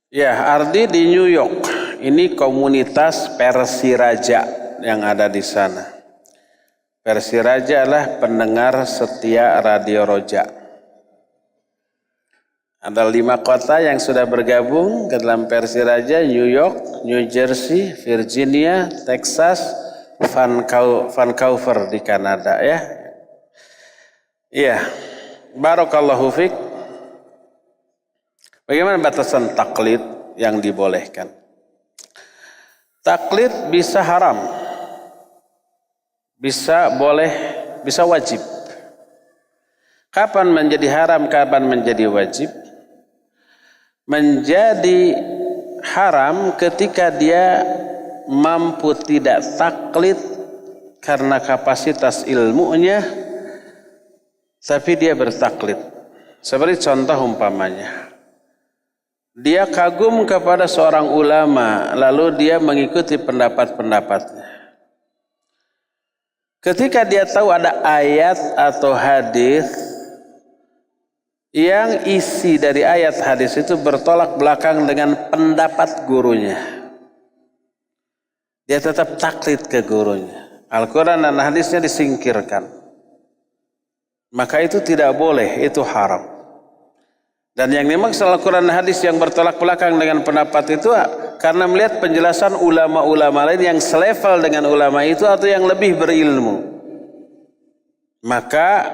Ya, Ardi di New York. Ini komunitas Persiraja yang ada di sana. Persiraja adalah pendengar setia Radio Roja. Ada 5 kota yang sudah bergabung ke dalam Persiraja: New York, New Jersey, Virginia, Texas, Vancouver di Kanada ya. Iya, barakallahu fiik. Bagaimana batasan taklid yang dibolehkan? Taklid bisa haram, bisa boleh, bisa wajib. Kapan menjadi haram, kapan menjadi wajib? Menjadi haram ketika dia mampu tidak taklid karena kapasitas ilmunya, tapi dia bertaklid. Seperti contoh umpamanya, dia kagum kepada seorang ulama, lalu dia mengikuti pendapat-pendapatnya. Ketika dia tahu ada ayat atau hadis yang isi dari ayat hadis itu bertolak belakang dengan pendapat gurunya, dia tetap taklid ke gurunya. Al-Quran dan hadisnya disingkirkan, maka itu tidak boleh, itu haram. Dan yang dimaksud Al-Quran dan hadis yang bertolak belakang dengan pendapat itu karena melihat penjelasan ulama-ulama lain yang selevel dengan ulama itu atau yang lebih berilmu, maka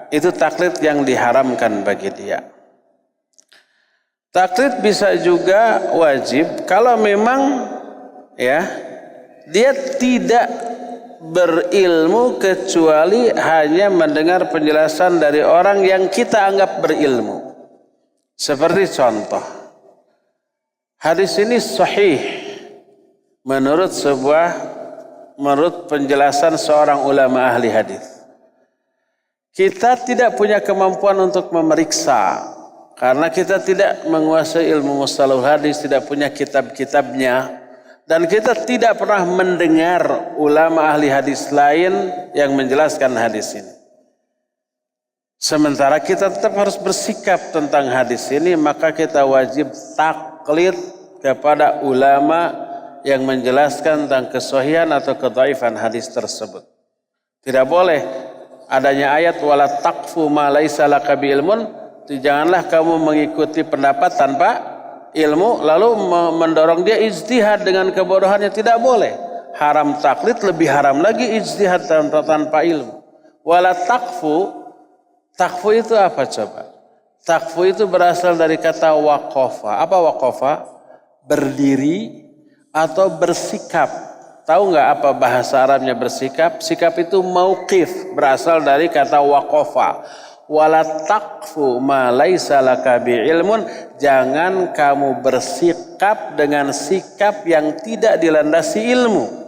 itu taklid yang diharamkan bagi dia. Taklid bisa juga wajib kalau memang ya dia tidak berilmu kecuali hanya mendengar penjelasan dari orang yang kita anggap berilmu. Seperti contoh, hadis ini sahih menurut penjelasan seorang ulama ahli hadis. Kita tidak punya kemampuan untuk memeriksa karena kita tidak menguasai ilmu mustalahul hadis, tidak punya kitab-kitabnya, dan kita tidak pernah mendengar ulama ahli hadis lain yang menjelaskan hadis ini. Sementara kita tetap harus bersikap tentang hadis ini, maka kita wajib taklid kepada ulama yang menjelaskan tentang kesahihan atau kedhaifan hadis tersebut. Tidak boleh adanya ayat wala taqfu ma laisa laka bi ilmun, janganlah kamu mengikuti pendapat tanpa ilmu lalu mendorong dia ijtihad dengan kebodohannya, tidak boleh. Haram taklid, lebih haram lagi ijtihad tanpa ilmu. Wala taqfu, takfu itu apa coba? Takfu itu berasal dari kata waqafa. Apa waqafa? Berdiri atau bersikap. Tahu nggak apa bahasa Arabnya bersikap? Sikap itu mauqif, berasal dari kata waqafa. Wala taqfu ma laisa laka bi'ilmun, jangan kamu bersikap dengan sikap yang tidak dilandasi ilmu.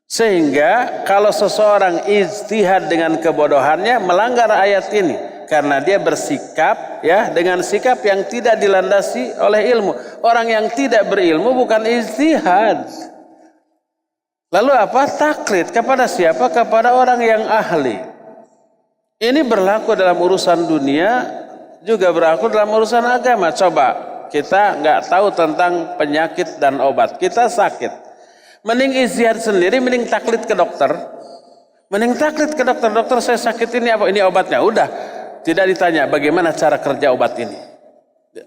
Sehingga kalau seseorang ijtihad dengan kebodohannya melanggar ayat ini karena dia bersikap ya dengan sikap yang tidak dilandasi oleh ilmu. Orang yang tidak berilmu bukan ijtihad. Lalu apa? Taklid kepada siapa? Kepada orang yang ahli. Ini berlaku dalam urusan dunia, juga berlaku dalam urusan agama. Coba kita nggak tahu tentang penyakit dan obat, kita sakit. Mending ijtihad sendiri, mending taklid ke dokter. Mending taklid ke dokter. Dokter, saya sakit ini apa? Ini obatnya. Udah, tidak ditanya bagaimana cara kerja obat ini.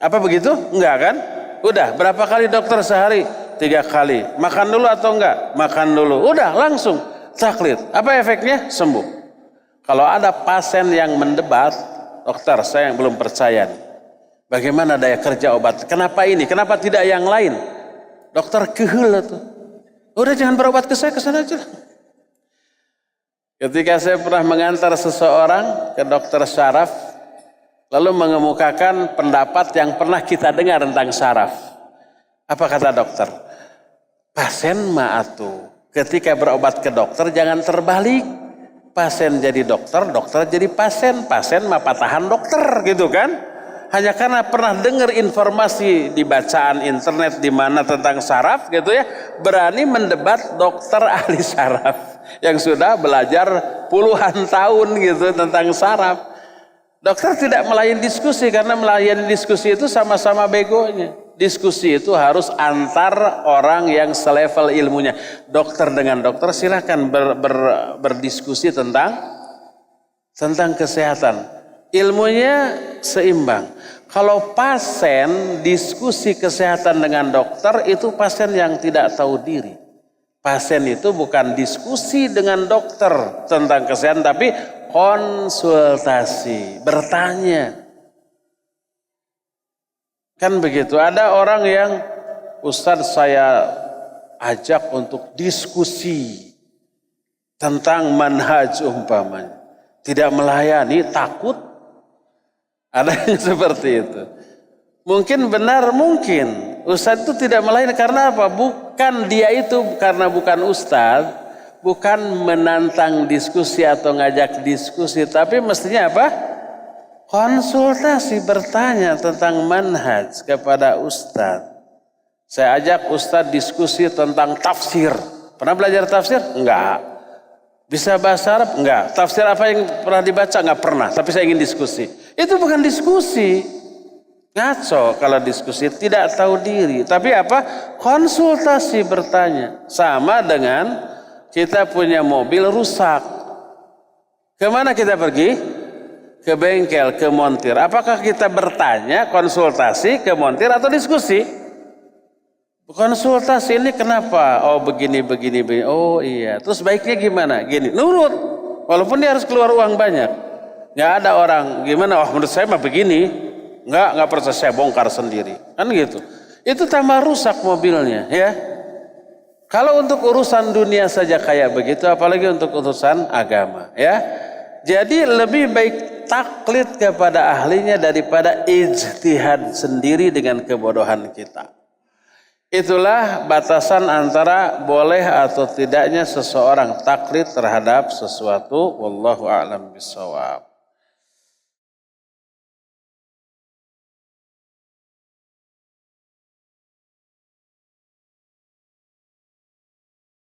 Apa begitu? Enggak kan? Udah, berapa kali dokter sehari? 3 kali. Makan dulu atau enggak? Makan dulu. Udah, langsung taklid. Apa efeknya? Sembuh. Kalau ada pasien yang mendebat, dokter, saya yang belum percaya nih. Bagaimana daya kerja obat? Kenapa ini? Kenapa tidak yang lain? Dokter kehel tuh. Udah, jangan berobat ke saya, ke sana aja. Ketika saya pernah mengantar seseorang ke dokter syaraf, lalu mengemukakan pendapat yang pernah kita dengar tentang syaraf. Apa kata dokter? Pasien ma'atu, ketika berobat ke dokter jangan terbalik. Pasien jadi dokter, dokter jadi pasien. Pasien mah patahan dokter gitu kan. Hanya karena pernah dengar informasi di bacaan internet di mana tentang saraf gitu ya, berani mendebat dokter ahli saraf yang sudah belajar puluhan tahun gitu tentang saraf. Dokter tidak melayani diskusi karena melayani diskusi itu sama-sama begonya. Diskusi itu harus antar orang yang selevel ilmunya. Dokter dengan dokter silakan berdiskusi tentang kesehatan. Ilmunya seimbang. Kalau pasien diskusi kesehatan dengan dokter, itu pasien yang tidak tahu diri. Pasien itu bukan diskusi dengan dokter tentang kesehatan, tapi konsultasi, bertanya. Kan begitu, ada orang yang, Ustadz saya ajak untuk diskusi tentang manhaj umpamanya. Tidak melayani, takut. Ada yang seperti itu. Mungkin benar, mungkin. Ustadz itu tidak melayani karena apa? Bukan dia itu, karena bukan ustadz. Bukan menantang diskusi atau ngajak diskusi. Tapi mestinya apa? Konsultasi, bertanya tentang manhaj kepada ustadz. Saya ajak ustadz diskusi tentang tafsir. Pernah belajar tafsir? Enggak. Bisa bahasa Arab? Enggak. Tafsir apa yang pernah dibaca? Enggak pernah. Tapi saya ingin diskusi. Itu bukan diskusi. Ngaco kalau diskusi, tidak tahu diri. Tapi apa? Konsultasi, bertanya. Sama dengan kita punya mobil rusak. Kemana kita pergi? Ke bengkel, ke montir. Apakah kita bertanya, konsultasi, ke montir atau diskusi? Konsultasi, ini kenapa? Oh begini. Oh iya. Terus baiknya gimana? Gini, nurut. Walaupun dia harus keluar uang banyak. Nggak ada orang, gimana? Oh menurut saya mah begini. Nggak percaya, saya bongkar sendiri. Kan gitu. Itu tambah rusak mobilnya, ya. Kalau untuk urusan dunia saja kayak begitu, apalagi untuk urusan agama, ya. Jadi lebih baik taklid kepada ahlinya daripada ijtihad sendiri dengan kebodohan kita. Itulah batasan antara boleh atau tidaknya seseorang taklid terhadap sesuatu. Wallahu a'lam bishawab.